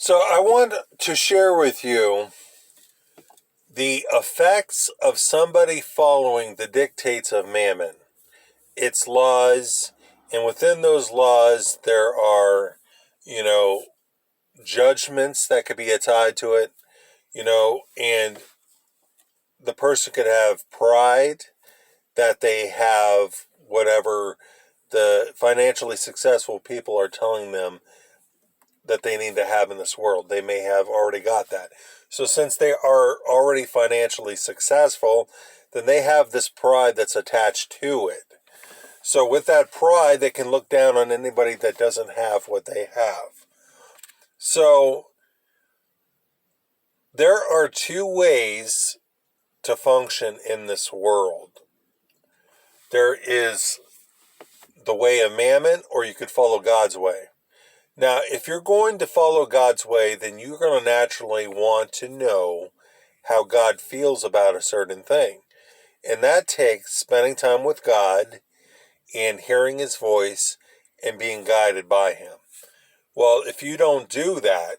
So I want to share with you the effects of somebody following the dictates of Mammon, its laws, and within those laws there are, you know, judgments that could be tied to it, and the person could have pride that they have whatever the financially successful people are telling them that they need to have in this world. They may have already got that. So since they are already financially successful, then they have this pride that's attached to it. So with that pride, they can look down on anybody that doesn't have what they have. So there are two ways to function in this world. There is the way of Mammon, or you could follow God's way. Now, if you're going to follow God's way, then you're going to naturally want to know how God feels about a certain thing. And that takes spending time with God and hearing His voice and being guided by Him. Well, if you don't do that,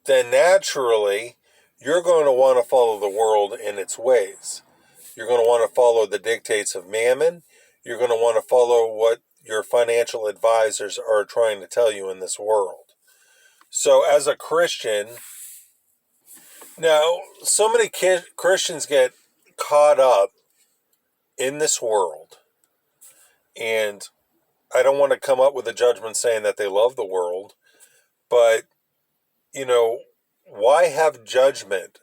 then naturally you're going to want to follow the world in its ways. You're going to want to follow the dictates of Mammon. You're going to want to follow what your financial advisors are trying to tell you in this world. So as a Christian, now so many Christians get caught up in this world, and I don't want to come up with a judgment saying that they love the world, but, why have judgment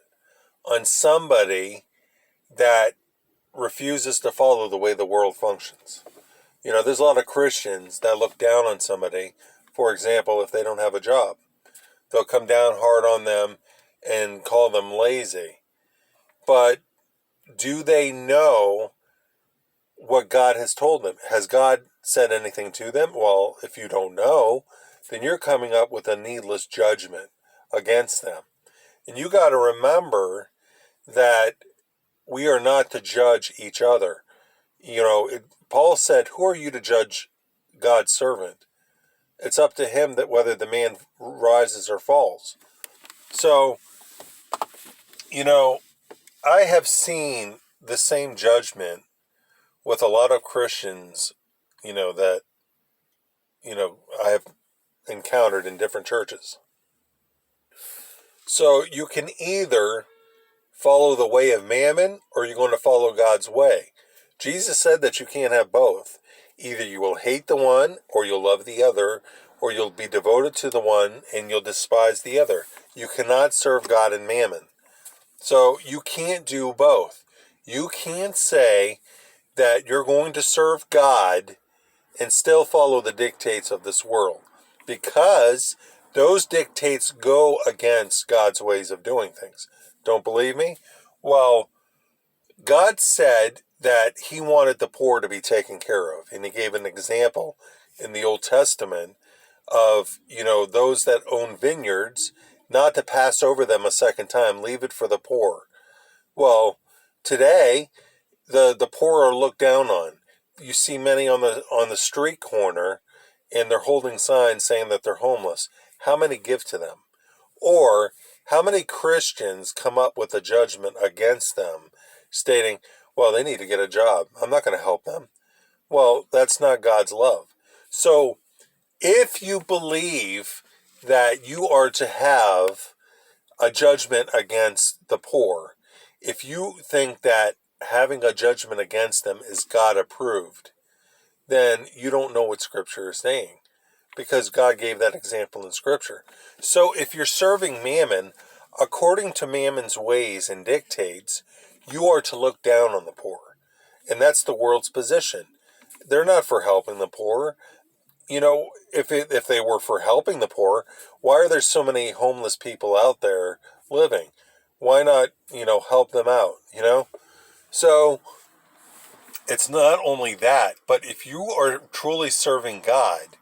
on somebody that refuses to follow the way the world functions? There's a lot of Christians that look down on somebody, for example, if they don't have a job. They'll come down hard on them and call them lazy. But do they know what God has told them? Has God said anything to them? Well, if you don't know, then you're coming up with a needless judgment against them. And you got to remember that we are not to judge each other. Paul said, "Who are you to judge God's servant? It's up to him that whether the man rises or falls." So, I have seen the same judgment with a lot of Christians, that, I have encountered in different churches. So you can either follow the way of Mammon or you're going to follow God's way. Jesus said that you can't have both. Either you will hate the one or you'll love the other, or you'll be devoted to the one and you'll despise the other. You cannot serve God and Mammon. So you can't do both. You can't say that you're going to serve God and still follow the dictates of this world, because those dictates go against God's ways of doing things. Don't believe me? Well, God said that He wanted the poor to be taken care of, and He gave an example in the Old Testament of, those that own vineyards, not to pass over them a second time, leave it for the poor. Well, today, the poor are looked down on. You see many on the street corner, and they're holding signs saying that they're homeless. How many give to them? Or how many Christians come up with a judgment against them, stating, well, they need to get a job. I'm not going to help them. Well, that's not God's love. So if you believe that you are to have a judgment against the poor, if you think that having a judgment against them is God approved, then you don't know what Scripture is saying, because God gave that example in Scripture. So if you're serving Mammon, according to Mammon's ways and dictates, you are to look down on the poor. And that's the world's position. They're not for helping the poor. If they were for helping the poor, why are there so many homeless people out there living? Why not, help them out, So it's not only that, but if you are truly serving God,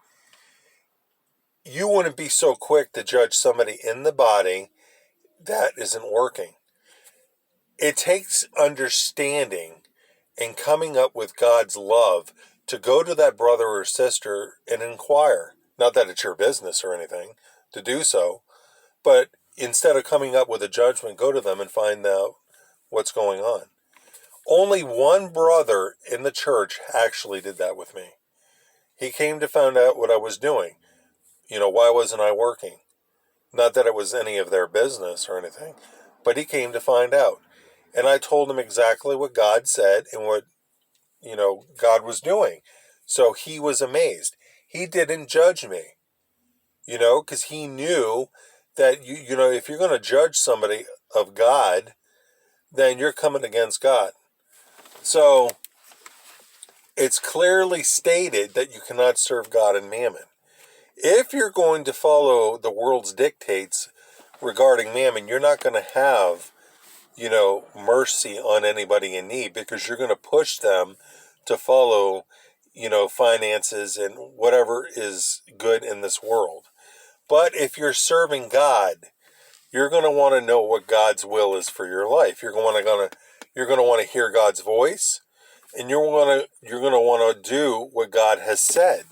you wouldn't be so quick to judge somebody in the body that isn't working. It takes understanding and coming up with God's love to go to that brother or sister and inquire. Not that it's your business or anything to do so, But instead of coming up with a judgment, go to them and find out what's going on. Only one brother in the church actually did that with me. He came to find out what I was doing. Why wasn't I working? Not that it was any of their business or anything, but he came to find out. And I told him exactly what God said and what, God was doing. So he was amazed. He didn't judge me, because he knew that, if you're going to judge somebody of God, then you're coming against God. So it's clearly stated that you cannot serve God and Mammon. If you're going to follow the world's dictates regarding Mammon, you're not going to have, mercy on anybody in need, because you're going to push them to follow, finances and whatever is good in this world. But if you're serving God, you're going to want to know what God's will is for your life. You're going to want to hear God's voice, and you're going to want to do what God has said.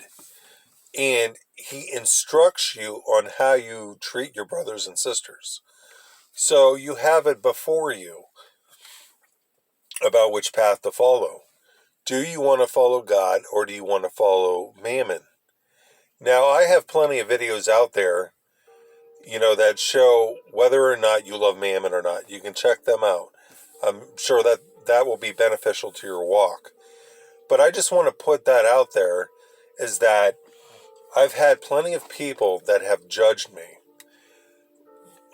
And he instructs you on how you treat your brothers and sisters. So you have it before you about which path to follow. Do you want to follow God, or do you want to follow Mammon? Now, I have plenty of videos out there, that show whether or not you love Mammon or not. You can check them out. I'm sure that will be beneficial to your walk. But I just want to put that out there, is that I've had plenty of people that have judged me.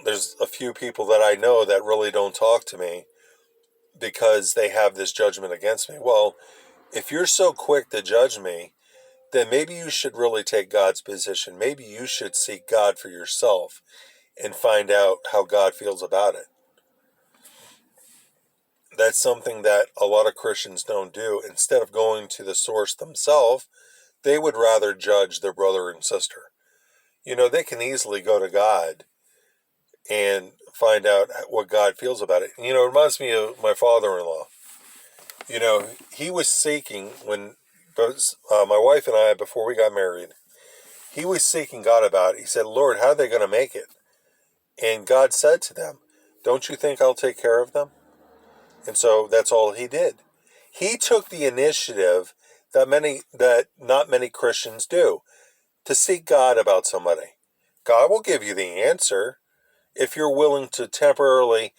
There's a few people that I know that really don't talk to me because they have this judgment against me. Well, if you're so quick to judge me, then maybe you should really take God's position. Maybe you should seek God for yourself and find out how God feels about it. That's something that a lot of Christians don't do. Instead of going to the source themselves, they would rather judge their brother and sister. They can easily go to God and find out what God feels about it. It reminds me of my father-in-law. He was seeking, when my wife and I, before we got married, he was seeking God about it. He said, Lord, how are they going to make it? And God said to them, don't you think I'll take care of them? And so that's all he did. He took the initiative that not many Christians do, to seek God about somebody. God will give you the answer if you're willing to temporarily,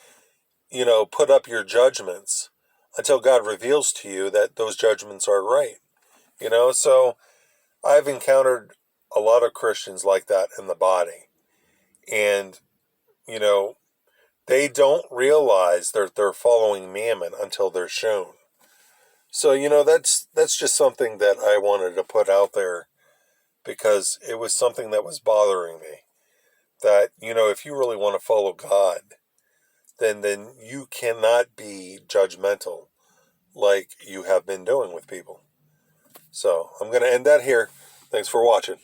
put up your judgments until God reveals to you that those judgments are right. So I've encountered a lot of Christians like that in the body. And, they don't realize that they're following Mammon until they're shown. So, that's just something that I wanted to put out there, because it was something that was bothering me. That, if you really want to follow God, then you cannot be judgmental like you have been doing with people. So I'm going to end that here. Thanks for watching.